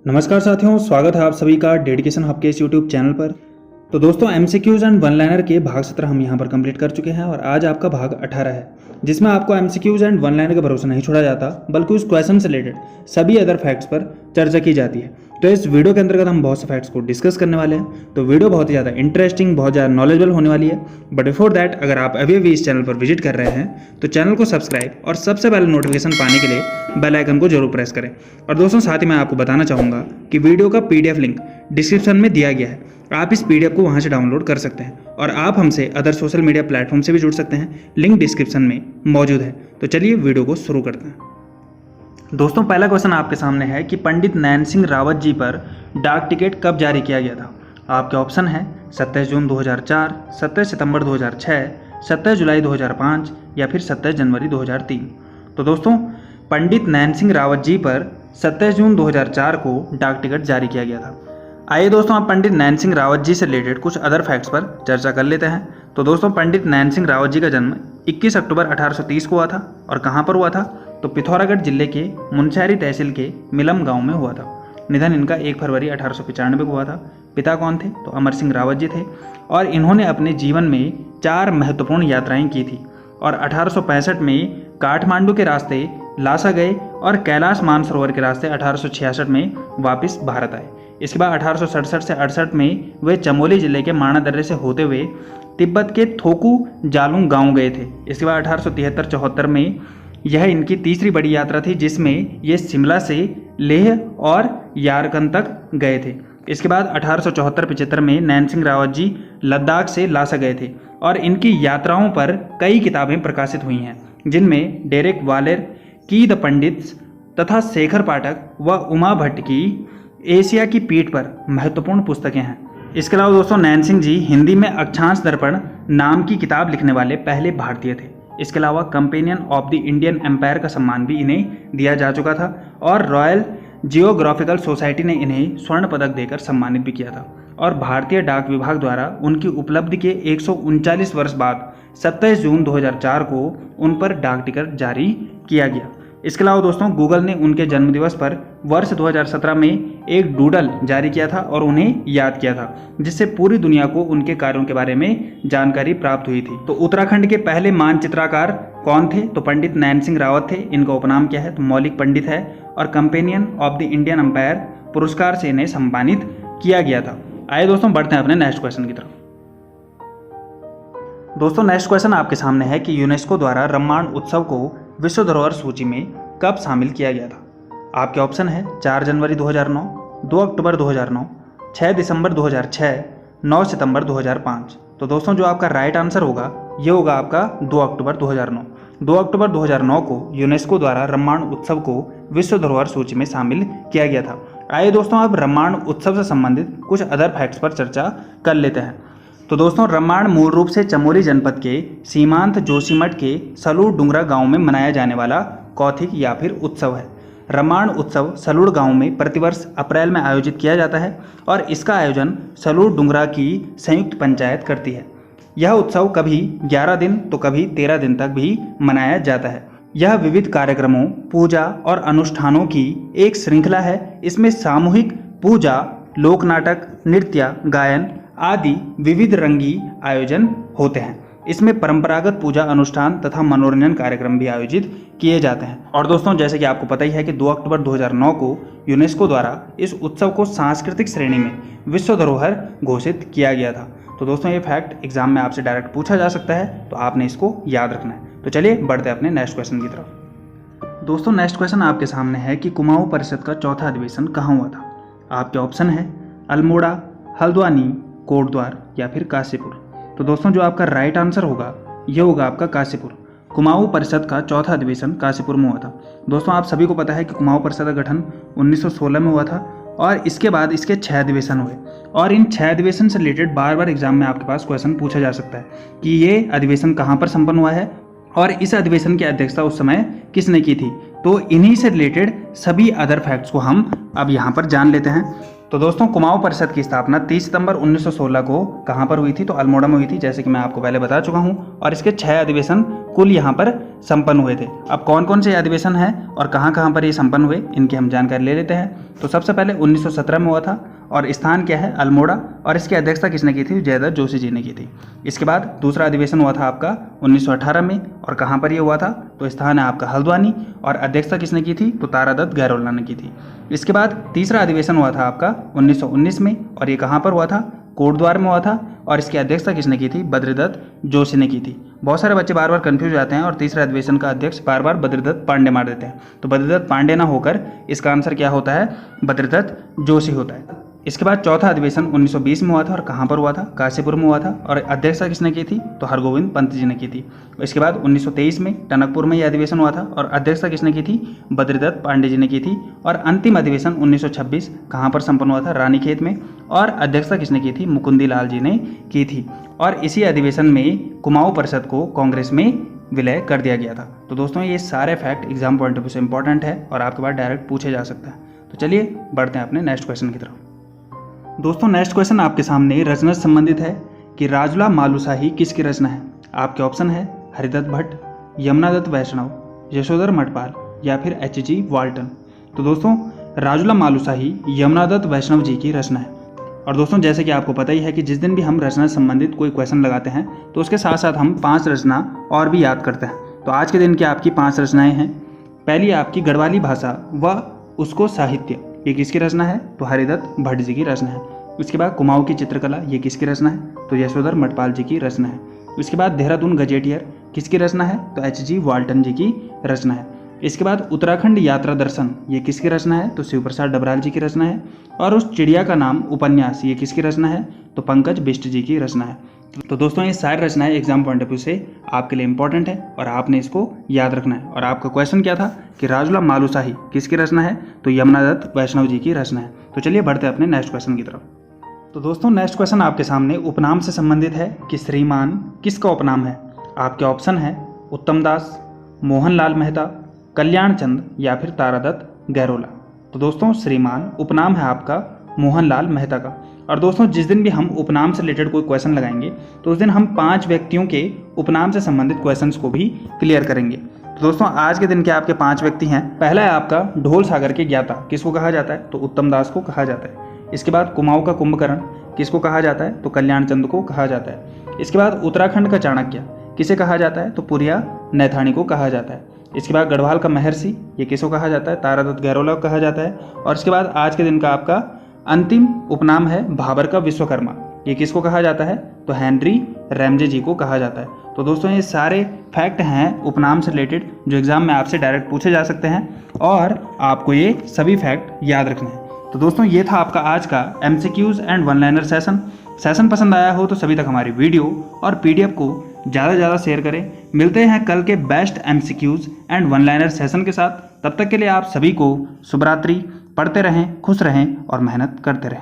नमस्कार साथियों, स्वागत है आप सभी का डेडिकेशन हब के इस यूट्यूब चैनल पर। तो दोस्तों एमसीक्यूज एंड वन लाइनर के भाग 17 हम यहाँ पर कंप्लीट कर चुके हैं और आज आपका भाग 18 है, जिसमें आपको एमसीक्यूज एंड वन लाइनर का भरोसा नहीं छोड़ा जाता बल्कि उस क्वेश्चन से रिलेटेड सभी अदर फैक्ट्स पर चर्चा की जाती है। तो इस वीडियो के अंतर्गत हम बहुत से फैक्ट्स को डिस्कस करने वाले हैं। तो वीडियो बहुत ही ज़्यादा इंटरेस्टिंग, बहुत ज़्यादा नॉलेजेबल होने वाली है। बट बिफोर दैट, अगर आप अभी इस चैनल पर विजिट कर रहे हैं तो चैनल को सब्सक्राइब और सबसे पहले नोटिफिकेशन पाने के लिए बेल आइकन को जरूर प्रेस करें। और दोस्तों साथ ही मैं आपको बताना चाहूँगा कि वीडियो का PDF लिंक डिस्क्रिप्शन में दिया गया है। आप इस PDF को वहाँ से डाउनलोड कर सकते हैं और आप हमसे अदर सोशल मीडिया प्लेटफॉर्म से भी जुड़ सकते हैं। लिंक डिस्क्रिप्शन में मौजूद है। तो चलिए वीडियो को शुरू करते हैं। दोस्तों पहला क्वेश्चन आपके सामने है कि पंडित नैन सिंह रावत जी पर डाक टिकट कब जारी किया गया था। आपके ऑप्शन है 27 जून 2004, 27 सितंबर 2006, 27 जुलाई 2005 या फिर 27 जनवरी 2003। तो दोस्तों पंडित नैन सिंह रावत जी पर 27 जून 2004 को डाक टिकट जारी किया गया था। आइए दोस्तों आप पंडित नैन सिंह रावत जी से रिलेटेड कुछ अदर फैक्ट्स पर चर्चा कर लेते हैं। तो दोस्तों पंडित नैन सिंह रावत जी का जन्म 21 अक्टूबर 1830 को हुआ था। और कहाँ पर हुआ था? तो पिथौरागढ़ जिले के मुनस्यारी तहसील के मिलम गांव में हुआ था। निधन इनका 1 फरवरी 1895 को हुआ था। पिता कौन थे? तो अमर सिंह रावत जी थे और इन्होंने अपने जीवन में 4 महत्वपूर्ण यात्राएं की थी और 1865 में काठमांडू के रास्ते लासा गए और कैलाश मानसरोवर के रास्ते 1866 में वापस भारत आए। इसके बाद 1867 से 68 में वे चमोली जिले के माणा दर्रे से होते हुए तिब्बत के थोकू जालुंग गांव गए थे। इसके बाद 1873-74 में यह इनकी तीसरी बड़ी यात्रा थी, जिसमें ये शिमला से लेह और यारकन तक गए थे। इसके बाद 1874-75 में नैन सिंह रावत जी लद्दाख से लासा गए थे और इनकी यात्राओं पर कई किताबें प्रकाशित हुई हैं, जिनमें डेरेक वालेर की द पंडित्स तथा शेखर पाठक व उमा भट्ट की एशिया की पीठ पर महत्वपूर्ण पुस्तकें हैं। इसके अलावा दोस्तों नैन सिंह जी हिंदी में अक्षांश दर्पण नाम की किताब लिखने वाले पहले भारतीय थे। इसके अलावा companion of the Indian empire का सम्मान भी इन्हें दिया जा चुका था और रॉयल जियोग्राफिकल सोसाइटी ने इन्हें स्वर्ण पदक देकर सम्मानित भी किया था। और भारतीय डाक विभाग द्वारा उनकी उपलब्धि के 139 वर्ष बाद 27 जून 2004 को उन पर डाक टिकट जारी किया गया। इसके अलावा दोस्तों गूगल ने उनके जन्मदिवस पर वर्ष 2017 में एक डूडल जारी किया था और उन्हें याद किया था, जिससे पूरी दुनिया को उनके कार्यों के बारे में जानकारी प्राप्त हुई थी। तो उत्तराखंड के पहले मानचित्रकार कौन थे? तो पंडित नैन सिंह रावत थे। इनका उपनाम क्या है? तो मौलिक पंडित है और companion of the Indian empire पुरस्कार से इन्हें सम्मानित किया गया था। आइए दोस्तों बढ़ते हैं अपने नेक्स्ट क्वेश्चन की तरफ। दोस्तों नेक्स्ट क्वेश्चन आपके सामने है कि यूनेस्को द्वारा रम्माण उत्सव को विश्व धरोहर सूची में कब शामिल किया गया था। आपके ऑप्शन है 4 जनवरी 2009, 2 अक्टूबर 2009, 6 दिसंबर 2006, 9 सितंबर 2005। तो दोस्तों जो आपका राइट आंसर होगा ये होगा आपका 2 अक्टूबर 2009। 2 अक्टूबर 2009 को यूनेस्को द्वारा रम्माण उत्सव को विश्व धरोहर सूची में शामिल किया गया था। आइए दोस्तों अब रम्माण उत्सव से संबंधित कुछ अदर फैक्ट्स पर चर्चा कर लेते हैं। तो दोस्तों रम्माण मूल रूप से चमोली जनपद के सीमांत जोशीमठ के सलूड़ डुंगरा गांव में मनाया जाने वाला कौथिक या फिर उत्सव है। रम्माण उत्सव सलूड़ गांव में प्रतिवर्ष अप्रैल में आयोजित किया जाता है और इसका आयोजन सलूड़ डुंगरा की संयुक्त पंचायत करती है। यह उत्सव कभी 11 दिन तो कभी 13 दिन तक भी मनाया जाता है। यह विविध कार्यक्रमों, पूजा और अनुष्ठानों की एक श्रृंखला है। इसमें सामूहिक पूजा, लोक नाटक, नृत्य, गायन आदि विविध रंगी आयोजन होते हैं। इसमें परंपरागत पूजा अनुष्ठान तथा मनोरंजन कार्यक्रम भी आयोजित किए जाते हैं। और दोस्तों जैसे कि आपको पता ही है कि 2 अक्टूबर 2009 को यूनेस्को द्वारा इस उत्सव को सांस्कृतिक श्रेणी में विश्व धरोहर घोषित किया गया था। तो दोस्तों ये फैक्ट एग्जाम में आपसे डायरेक्ट पूछा जा सकता है, तो आपने इसको याद रखना है। तो चलिए बढ़ते हैं अपने नेक्स्ट क्वेश्चन की तरफ। दोस्तों नेक्स्ट क्वेश्चन आपके सामने है कि कुमाऊं परिषद का चौथा अधिवेशन कहाँ हुआ था। आपके ऑप्शन है अल्मोड़ा, हल्द्वानी, कोटद्वार या फिर काशीपुर। तो दोस्तों जो आपका राइट आंसर होगा ये होगा आपका काशीपुर। कुमाऊं परिषद का चौथा अधिवेशन काशीपुर में हुआ था। दोस्तों आप सभी को पता है कि कुमाऊं परिषद का गठन 1916 में हुआ था और इसके बाद इसके 6 अधिवेशन हुए और इन 6 अधिवेशन से रिलेटेड बार बार एग्जाम में आपके पास क्वेश्चन पूछा जा सकता है कि ये अधिवेशन कहाँ पर संपन्न हुआ है और इस अधिवेशन की अध्यक्षता उस समय किसने की थी। तो इन्हीं से रिलेटेड सभी अदर फैक्ट्स को हम अब यहाँ पर जान लेते हैं। तो दोस्तों कुमाऊं परिषद की स्थापना 30 सितंबर 1916 को कहाँ पर हुई थी? तो अल्मोड़ा में हुई थी, जैसे कि मैं आपको पहले बता चुका हूँ। और इसके 6 अधिवेशन कुल यहाँ पर संपन्न हुए थे। अब कौन कौन से अधिवेशन हैं और कहाँ कहाँ पर ये संपन्न हुए, इनकी हम जानकारी ले लेते हैं। तो सबसे पहले 1917 में हुआ था और स्थान क्या है? अल्मोड़ा। और इसकी अध्यक्षता किसने की थी? जयदत्त जोशी जी ने की थी। इसके बाद दूसरा अधिवेशन हुआ था आपका 1918 में, और कहाँ पर ये हुआ था? तो स्थान है आपका हल्द्वानी, और अध्यक्षता किसने की थी? तो तारादत्त गहलोला ने की थी। इसके बाद तीसरा अधिवेशन हुआ था आपका 1919 में, और ये कहाँ पर हुआ था? कोटद्वार में हुआ था, और इसकी अध्यक्षता किसने की थी? बद्रीदत्त जोशी ने की थी। बहुत सारे बच्चे बार बार कंफ्यूज जाते हैं और तीसरे अधिवेशन का अध्यक्ष बार बार बद्रीदत्त पांडे मार देते हैं। तो बद्रीदत्त पांडे ना होकर इसका आंसर क्या होता है? बद्रीदत्त जोशी होता है। इसके बाद चौथा अधिवेशन 1920 में हुआ था, और कहाँ पर हुआ था? काशीपुर में हुआ था, और अध्यक्षता किसने की थी? तो हरगोविंद पंत जी ने की थी। इसके बाद 1923 में टनकपुर में यह अधिवेशन हुआ था, और अध्यक्षता किसने की थी? बद्रीदत्त पांडे जी ने की थी। और अंतिम अधिवेशन 1926 कहाँ पर संपन्न हुआ था? रानीखेत में, और अध्यक्षता किसने की थी? मुकुंदी लाल जी ने की थी। और इसी अधिवेशन में कुमाऊं परिषद को कांग्रेस में विलय कर दिया गया था। तो दोस्तों ये सारे fact exam point of view से इंपॉर्टेंट है और आपके पास डायरेक्ट पूछे जा सकते हैं। तो चलिए बढ़ते हैं अपने नेक्स्ट क्वेश्चन की तरफ। दोस्तों नेक्स्ट क्वेश्चन आपके सामने रचना से संबंधित है कि राजुला मालुशाही किसकी रचना है? आपके ऑप्शन है हरिदत्त भट्ट, यमुनादत्त वैष्णव, यशोधर मठपाल या फिर H.G. वाल्टन। तो दोस्तों राजुला मालुशाही यमुनादत्त वैष्णव जी की रचना है। और दोस्तों जैसे कि आपको पता ही है कि जिस दिन भी हम रचना से संबंधित कोई क्वेश्चन लगाते हैं तो उसके साथ साथ हम 5 रचना और भी याद करते हैं। तो आज के दिन की आपकी 5 रचनाएं हैं। पहली आपकी गढ़वाली भाषा व उसको साहित्य, ये किसकी रचना है? तो हरिदत्त भट्ट जी की रचना है। उसके बाद कुमाऊं की चित्रकला, ये किसकी रचना है? तो यशोधर मठपाल जी की रचना है। उसके बाद देहरादून गजेटियर किसकी रचना है? तो H.G. वाल्टन जी की रचना है। इसके बाद उत्तराखंड यात्रा दर्शन, ये किसकी रचना है? तो शिव प्रसाद डबराल जी की रचना है। और उस चिड़िया का नाम उपन्यास, ये किसकी रचना है? तो पंकज बिष्ट जी की रचना है। तो दोस्तों ये सारी रचनाएं एग्जाम पॉइंट ऑफ व्यू से आपके लिए इंपॉर्टेंट है और आपने इसको याद रखना है। और आपका क्वेश्चन क्या था कि राजुला मालुशाही किसकी रचना है? तो यमुनादत्त वैष्णव जी की रचना है। तो चलिए बढ़ते हैं अपने नेक्स्ट क्वेश्चन की तरफ। तो दोस्तों नेक्स्ट क्वेश्चन आपके सामने उपनाम से संबंधित है कि श्रीमान किसका उपनाम है? आपके ऑप्शन है उत्तम दास, मोहनलाल मेहता, कल्याण चंद या फिर तारादत्त गहलोला। तो दोस्तों श्रीमान उपनाम है आपका मोहनलाल मेहता का। और दोस्तों जिस दिन भी हम उपनाम से रिलेटेड कोई क्वेश्चन लगाएंगे तो उस दिन हम 5 व्यक्तियों के उपनाम से संबंधित क्वेश्चंस को भी क्लियर करेंगे। तो दोस्तों आज के दिन के आपके 5 व्यक्ति हैं। पहला है आपका ढोल सागर के ज्ञाता, किसको कहा जाता है? तो उत्तम दास को कहा जाता है। इसके बाद कुमाऊं का कुंभकर्ण किसको कहा जाता है? तो कल्याण चंद को कहा जाता है। इसके बाद उत्तराखंड का चाणक्य किसे कहा जाता है? तो पुरिया नैथानी को कहा जाता है। इसके बाद गढ़वाल का महर्षि, ये किसको कहा जाता है? तारादत्त गहलोला को कहा जाता है। और इसके बाद आज के दिन का आपका अंतिम उपनाम है भाबर का विश्वकर्मा, ये किसको कहा जाता है? तो हेनरी रैमजे जी को कहा जाता है। तो दोस्तों ये सारे फैक्ट हैं उपनाम से रिलेटेड जो एग्जाम में आपसे डायरेक्ट पूछे जा सकते हैं और आपको ये सभी फैक्ट याद रखने हैं। तो दोस्तों ये था आपका आज का MCQs and one liner session पसंद आया हो तो सभी तक हमारी वीडियो और PDF को ज़्यादा से ज़्यादा शेयर करें। मिलते हैं कल के best MCQs and one liner session के साथ। तब तक के लिए आप सभी को शुभ रात्रि। पढ़ते रहें, खुश रहें और मेहनत करते रहें।